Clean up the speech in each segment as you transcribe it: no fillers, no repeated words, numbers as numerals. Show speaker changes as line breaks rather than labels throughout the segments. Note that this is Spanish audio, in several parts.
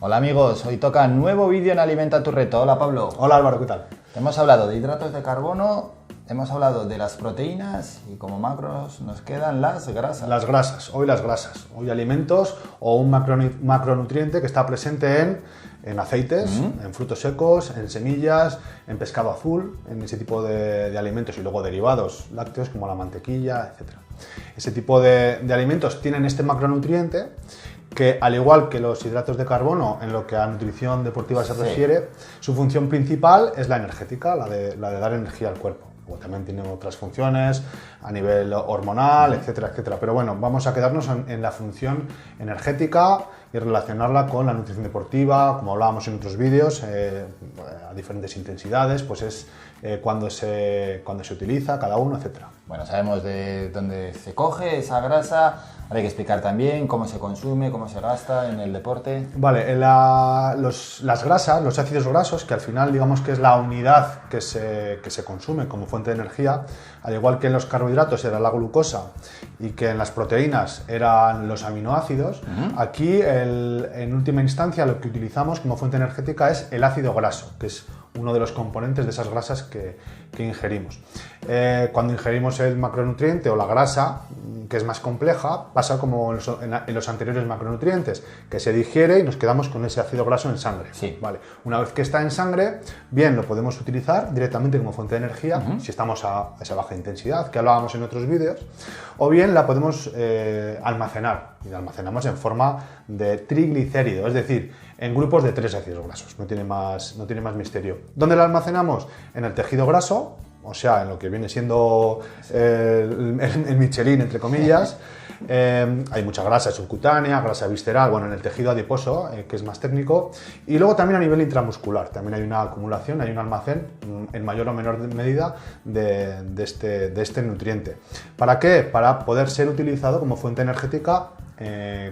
Hola amigos, hoy toca nuevo vídeo en Alimenta tu Reto. Hola Pablo.
Hola Álvaro, ¿qué tal?
Hemos hablado de hidratos de carbono, hemos hablado de las proteínas y como macros nos quedan las grasas.
Las grasas, hoy alimentos o un macronutriente que está presente en aceites, en frutos secos, en semillas, en pescado azul, en ese tipo de alimentos y luego derivados lácteos como la mantequilla, etc. Ese tipo de alimentos tienen este macronutriente que, al igual que los hidratos de carbono en lo que a nutrición deportiva se refiere, su función principal es la energética, la de dar energía al cuerpo. O también tiene otras funciones a nivel hormonal, etcétera, etcétera. Pero bueno, vamos a quedarnos en la función energética y relacionarla con la nutrición deportiva, como hablábamos en otros vídeos, a diferentes intensidades, pues es cuando se utiliza cada uno, etcétera.
Bueno, sabemos de dónde se coge esa grasa, ahora hay que explicar también cómo se consume, cómo se gasta en el deporte.
Vale, las grasas, los ácidos grasos, que al final digamos que es la unidad que se consume como fuente de energía, al igual que en los carbohidratos era la glucosa y que en las proteínas eran los aminoácidos, aquí en última instancia lo que utilizamos como fuente energética es el ácido graso, que es uno de los componentes de esas grasas que ingerimos. Cuando ingerimos el macronutriente o la grasa, que es más compleja, pasa como en los anteriores macronutrientes, que se digiere y nos quedamos con ese ácido graso en sangre.
Sí.
Vale. Una vez que está en sangre, bien, lo podemos utilizar directamente como fuente de energía, si estamos a esa baja intensidad, que hablábamos en otros vídeos, o bien la podemos almacenar, y la almacenamos en forma de triglicérido, es decir, en grupos de 3 ácidos grasos, no tiene más misterio. ¿Dónde la almacenamos? En el tejido graso, o sea, en lo que viene siendo el Michelin, entre comillas. Hay mucha grasa subcutánea, grasa visceral, bueno, en el tejido adiposo, que es más técnico. Y luego también a nivel intramuscular, también hay una acumulación, hay un almacén en mayor o menor medida de este nutriente. ¿Para qué? Para poder ser utilizado como fuente energética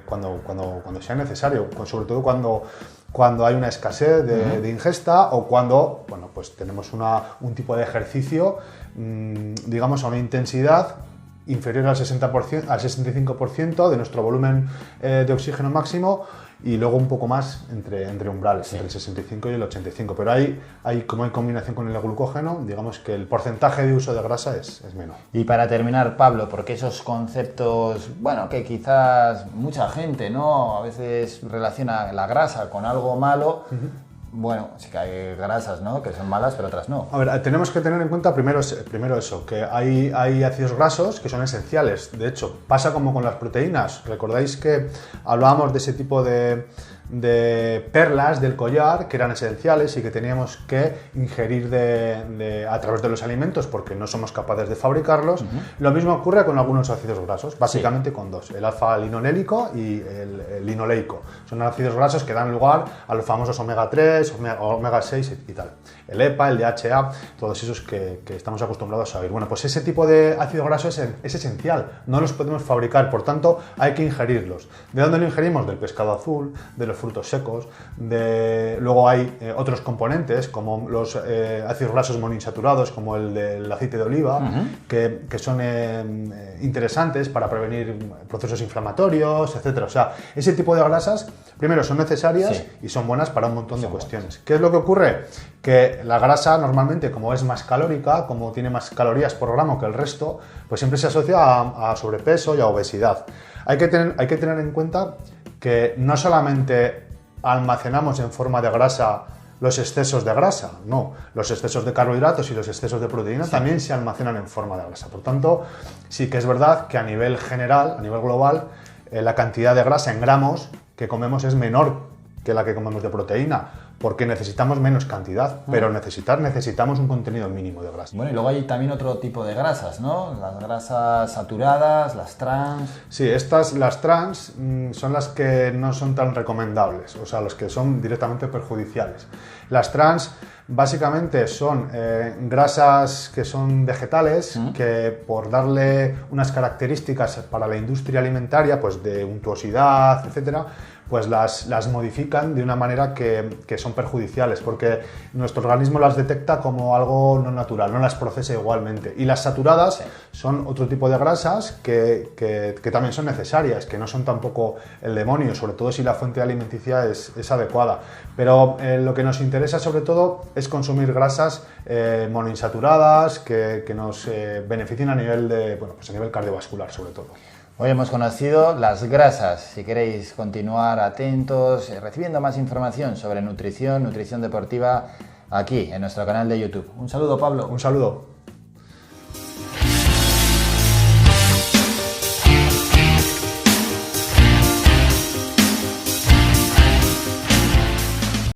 cuando sea necesario, sobre todo cuando hay una escasez de ingesta o cuando, bueno, pues tenemos un tipo de ejercicio, digamos, a una intensidad inferior al 60%, al 65% de nuestro volumen de oxígeno máximo y luego un poco más entre umbrales, entre el 65 y el 85. Pero como hay combinación con el glucógeno, digamos que el porcentaje de uso de grasa es menor.
Y para terminar, Pablo, porque esos conceptos, bueno, que quizás mucha gente, ¿no? A veces relaciona la grasa con algo malo. Bueno, sí que hay grasas, ¿no?, que son malas, pero otras no.
A ver, tenemos que tener en cuenta primero eso, que hay ácidos grasos que son esenciales. De hecho, pasa como con las proteínas. ¿Recordáis que hablábamos de ese tipo de perlas del collar que eran esenciales y que teníamos que ingerir a través de los alimentos porque no somos capaces de fabricarlos? Lo mismo ocurre con algunos ácidos grasos, básicamente con dos, el alfa-linolénico y el linoleico. Son ácidos grasos que dan lugar a los famosos omega 3, omega 6 y tal. El EPA, el DHA, todos esos que estamos acostumbrados a oír. Bueno, pues ese tipo de ácido graso es esencial, no los podemos fabricar, por tanto hay que ingerirlos. ¿De dónde lo ingerimos? Del pescado azul, de los frutos secos, luego hay otros componentes como los ácidos grasos monoinsaturados, como el del aceite de oliva, que son interesantes para prevenir procesos inflamatorios, etc. O sea, ese tipo de grasas, primero, son necesarias y son buenas para un montón de cuestiones. ¿Qué es lo que ocurre? Que la grasa normalmente, como es más calórica, como tiene más calorías por gramo que el resto, pues siempre se asocia a sobrepeso y a obesidad. Hay que tener en cuenta que no solamente almacenamos en forma de grasa los excesos de grasa, no, los excesos de carbohidratos y los excesos de proteína también se almacenan en forma de grasa. Por tanto, sí que es verdad que a nivel general, a nivel global, la cantidad de grasa en gramos que comemos es menor que la que comemos de proteína, porque necesitamos menos cantidad, pero necesitamos un contenido mínimo de grasa.
Bueno, y luego hay también otro tipo de grasas, ¿no? Las grasas saturadas, las trans.
Sí, las trans son las que no son tan recomendables, o sea, las que son directamente perjudiciales. Las trans básicamente son grasas que son vegetales, que por darle unas características para la industria alimentaria, pues de untuosidad, etcétera, pues las modifican de una manera que son perjudiciales, porque nuestro organismo las detecta como algo no natural, no las procesa igualmente. Y las saturadas son otro tipo de grasas que también son necesarias, que no son tampoco el demonio, sobre todo si la fuente alimenticia es adecuada. Pero lo que nos interesa sobre todo es consumir grasas monoinsaturadas que nos beneficien a nivel a nivel cardiovascular sobre todo.
Hoy hemos conocido las grasas. Si queréis continuar atentos, recibiendo más información sobre nutrición deportiva, aquí en nuestro canal de YouTube. Un saludo, Pablo.
Un saludo.